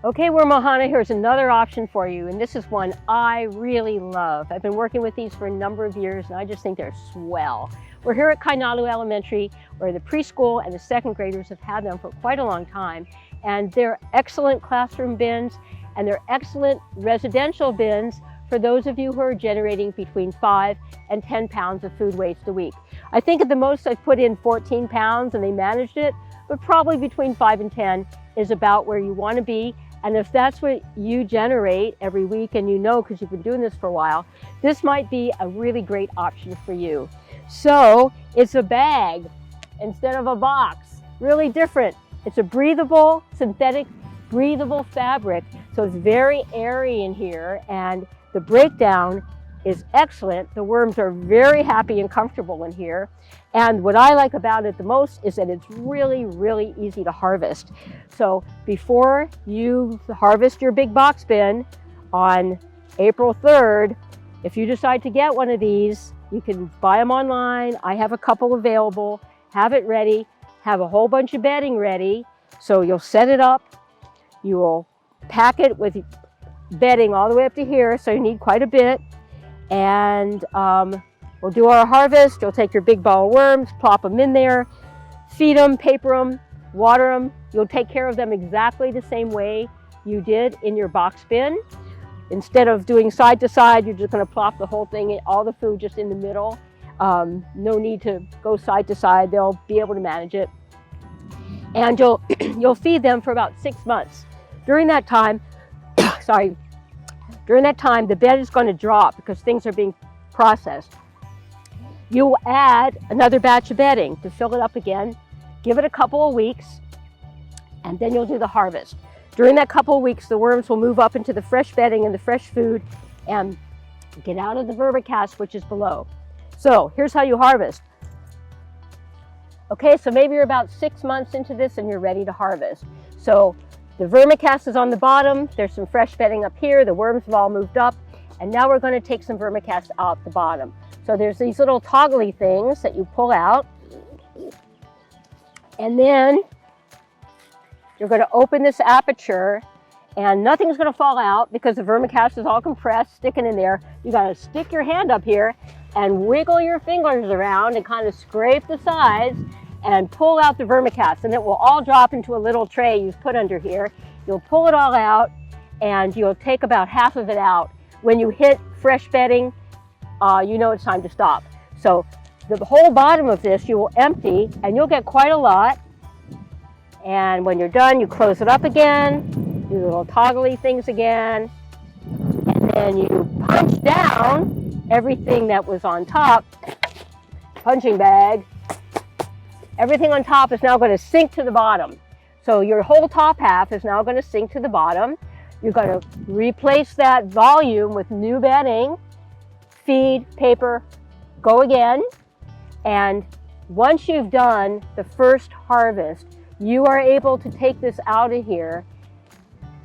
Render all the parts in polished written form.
Okay, Worm Ohana, here's another option for you, and this is one I really love. I've been working with these for a number of years, and I just think they're swell. We're here at Kainalu Elementary, where the preschool and the second graders have had them for quite a long time, and they're excellent classroom bins, and they're excellent residential bins for those of you who are generating between 5 and 10 pounds of food waste a week. I think at the most I've put in 14 pounds, and they managed it, but probably between 5 and 10 is about where you want to be. And if that's what you generate every week, and you know because you've been doing this for a while, this might be a really great option for you. So it's a bag instead of a box, really different. It's a breathable, synthetic, breathable fabric. So it's very airy in here, and the breakdown is excellent. The worms are very happy and comfortable in here. And what I like about it the most is that it's really, really easy to harvest. So before you harvest your big box bin on April 3rd, if you decide to get one of these, you can buy them online. I have a couple available, have it ready, have a whole bunch of bedding ready. So you'll set it up, you will pack it with bedding all the way up to here, so you need quite a bit. And we'll do our harvest. You'll take your big ball of worms, plop them in there, feed them, paper them, water them. You'll take care of them exactly the same way you did in your box bin. Instead of doing side to side, you're just going to plop the whole thing, all the food just in the middle. No need to go side to side. They'll be able to manage it. And you'll feed them for about 6 months. During that time, the bed is going to drop because things are being processed. You'll add another batch of bedding to fill it up again, give it a couple of weeks, and then you'll do the harvest. During that couple of weeks, the worms will move up into the fresh bedding and the fresh food and get out of the vermicast, which is below. So here's how you harvest. Okay, so maybe you're about 6 months into this and you're ready to harvest. So the vermicast is on the bottom, there's some fresh bedding up here, the worms have all moved up, and now we're going to take some vermicast out the bottom. So there's these little toggly things that you pull out, and then you're going to open this aperture, and nothing's going to fall out because the vermicast is all compressed, sticking in there. You got to stick your hand up here and wiggle your fingers around and kind of scrape the sides and pull out the vermicast, and it will all drop into a little tray you've put under here. You'll pull it all out, and you'll take about half of it out. When you hit fresh bedding, you know it's time to stop. So the whole bottom of this you will empty, and you'll get quite a lot. And when you're done, you close it up again, do the little toggly things again, and then you punch down everything that was on top, punching bag. Everything on top is now going to sink to the bottom. So your whole top half is now going to sink to the bottom. You're going to replace that volume with new bedding, feed, paper, go again. And once you've done the first harvest, you are able to take this out of here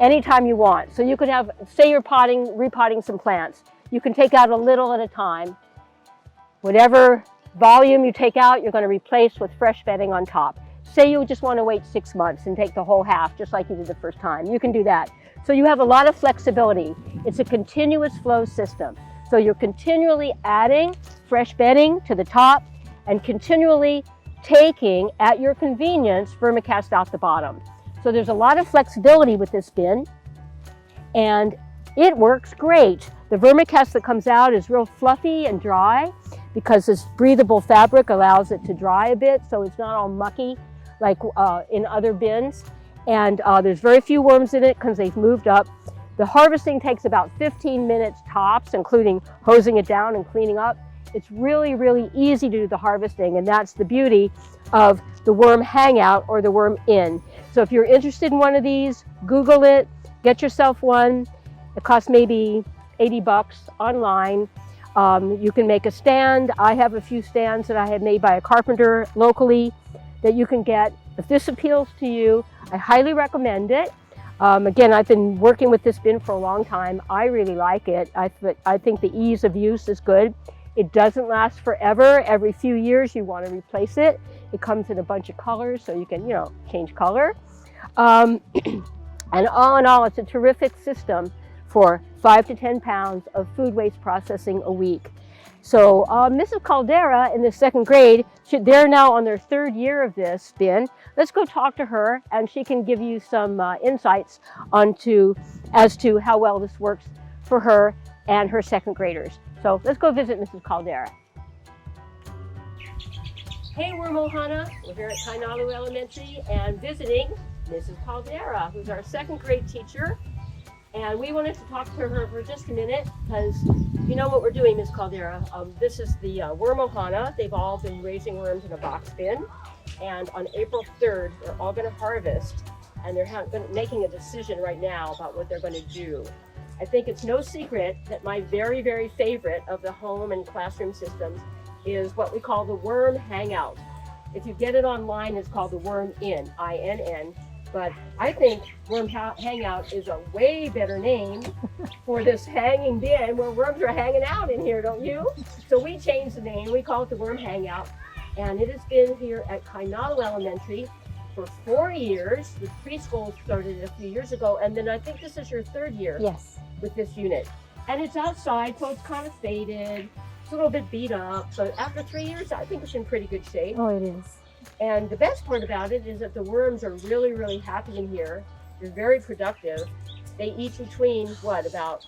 anytime you want. So you could have, say you're repotting some plants. You can take out a little at a time. Whatever volume you take out, you're going to replace with fresh bedding on top. Say you just want to wait 6 months and take the whole half, just like you did the first time. You can do that. So you have a lot of flexibility. It's a continuous flow system. So you're continually adding fresh bedding to the top and continually taking, at your convenience, vermicast out the bottom. So there's a lot of flexibility with this bin, and it works great. The vermicast that comes out is real fluffy and dry because this breathable fabric allows it to dry a bit, so it's not all mucky like in other bins. And there's very few worms in it because they've moved up. The harvesting takes about 15 minutes tops, including hosing it down and cleaning up. It's really, really easy to do the harvesting, and that's the beauty of the Worm Hangout or the Worm Inn. So if you're interested in one of these, Google it, get yourself one. It costs maybe 80 bucks online. You can make a stand. I have a few stands that I had made by a carpenter locally that you can get. If this appeals to you, I highly recommend it. Again, I've been working with this bin for a long time. I really like it. I think the ease of use is good. It doesn't last forever. Every few years you want to replace it. It comes in a bunch of colors, so you can, change color. And all in all, it's a terrific system for 5 to 10 pounds of food waste processing a week. So Mrs. Caldera in the 2nd grade, they're now on their 3rd year of this bin. Let's go talk to her and she can give you some insights as to how well this works for her and her 2nd graders. So let's go visit Mrs. Caldera. Hey, we're Mohana. We're here at Kainalu Elementary and visiting Mrs. Caldera, who's our 2nd grade teacher. And we wanted to talk to her for just a minute because you know what we're doing, Ms. Caldera. This is the Worm Ohana. They've all been raising worms in a box bin. And on April 3rd, they're all going to harvest. And they're making a decision right now about what they're going to do. I think it's no secret that my very, very favorite of the home and classroom systems is what we call the Worm Hangout. If you get it online, it's called the Worm Inn, I-N-N. But I think Worm Hangout is a way better name for this hanging bin where worms are hanging out in here, don't you? So we changed the name. We call it the Worm Hangout. And it has been here at Kainalu Elementary for 4 years. The preschool started a few years ago. And then I think this is your 3rd year with this unit. And it's outside, so it's kind of faded. It's a little bit beat up. But after 3 years, I think it's in pretty good shape. Oh, it is. And the best part about it is that the worms are really, really happy in here. They're very productive. They eat between, what, about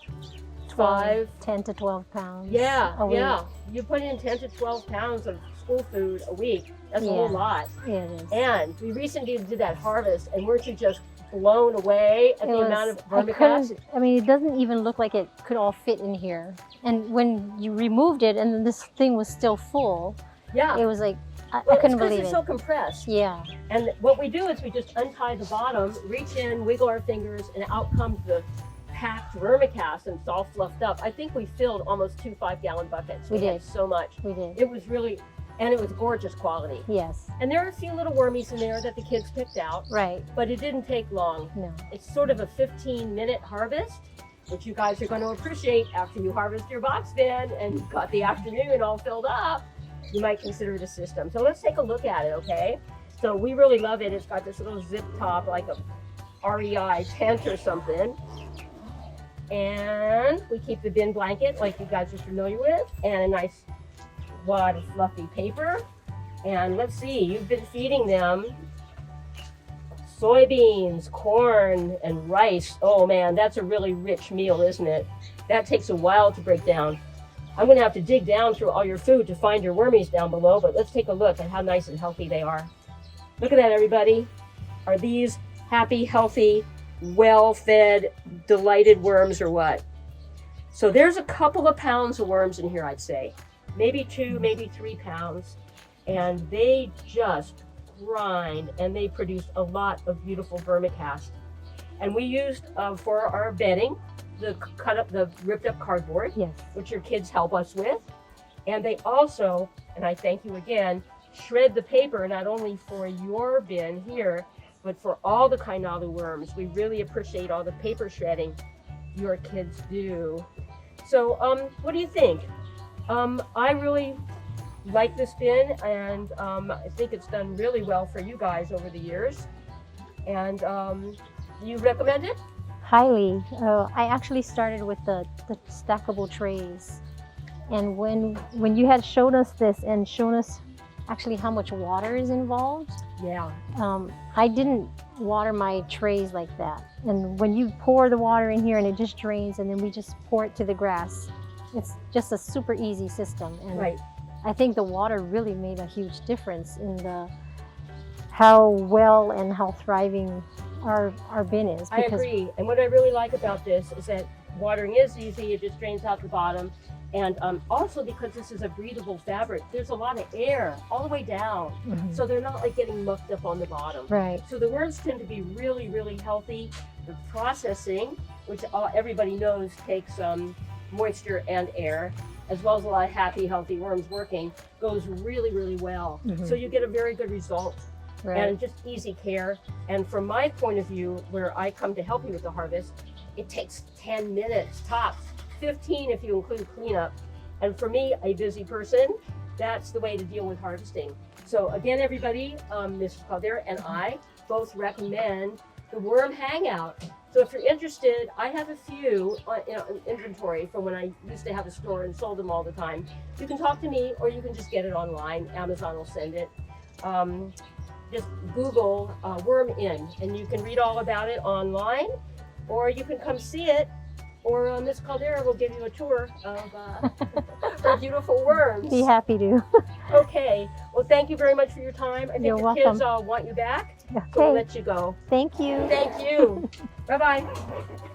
10 to 12 pounds. Yeah, a week. yeah. You put in 10 to 12 pounds of school food a week. That's a whole lot. Yeah, it is. And we recently did that harvest, and weren't you just blown away at the amount of vermicast? I mean, it doesn't even look like it could all fit in here. And when you removed it and this thing was still full, it was like, I couldn't believe it. It's so compressed. Yeah. And what we do is we just untie the bottom, reach in, wiggle our fingers, and out comes the packed vermicast, and it's all fluffed up. I think we filled almost 2 5-gallon buckets. We did. So much. We did. It was really, and it was gorgeous quality. Yes. And there are a few little wormies in there that the kids picked out. Right. But it didn't take long. No. It's sort of a 15-minute harvest, which you guys are going to appreciate after you harvest your box bin and got the afternoon all filled up. You might consider it a system. So let's take a look at it, okay? So we really love it. It's got this little zip top like a REI tent or something. And we keep the bin blanket like you guys are familiar with, and a nice wad of fluffy paper. And let's see, you've been feeding them soybeans, corn, and rice. Oh man, that's a really rich meal, isn't it? That takes a while to break down. I'm gonna have to dig down through all your food to find your wormies down below, but let's take a look at how nice and healthy they are. Look at that, everybody. Are these happy, healthy, well-fed, delighted worms or what? So there's a couple of pounds of worms in here, I'd say. Maybe 2, maybe 3 pounds. And they just grind and they produce a lot of beautiful vermicast. And we used for our bedding, the ripped up cardboard, which your kids help us with. And they also, and I thank you again, shred the paper not only for your bin here, but for all the Kainalu worms. We really appreciate all the paper shredding your kids do. So what do you think? I really like this bin, and I think it's done really well for you guys over the years. And you recommend it? Highly. I actually started with the stackable trays. And when you had showed us this and shown us actually how much water is involved, I didn't water my trays like that. And when you pour the water in here and it just drains and then we just pour it to the grass, it's just a super easy system. And I think the water really made a huge difference in how well and how thriving our bin is. I agree. And what I really like about this is that watering is easy. It just drains out the bottom. And also because this is a breathable fabric, there's a lot of air all the way down. So they're not like getting mucked up on the bottom. Right. So the worms tend to be really, really healthy. The processing, which everybody knows takes moisture and air, as well as a lot of happy, healthy worms working, goes really, really well. So you get a very good result. And just easy care. And from my point of view, where I come to help you with the harvest, it takes 10 minutes tops, 15 if you include cleanup. And for me, a busy person, that's the way to deal with harvesting. So again, everybody, Mrs. Caldera and I both recommend the Worm Hangout. So if you're interested, I have a few in inventory from when I used to have a store and sold them all the time. You can talk to me, or you can just get it online. Amazon will send it. Just Google Worm Inn, and you can read all about it online, or you can come see it, or Miss Caldera will give you a tour of her beautiful worms. Be happy to. Okay. Well, thank you very much for your time. I think You're the welcome. kids want you back, so Okay. we'll let you go. Thank you. Thank you. Bye-bye.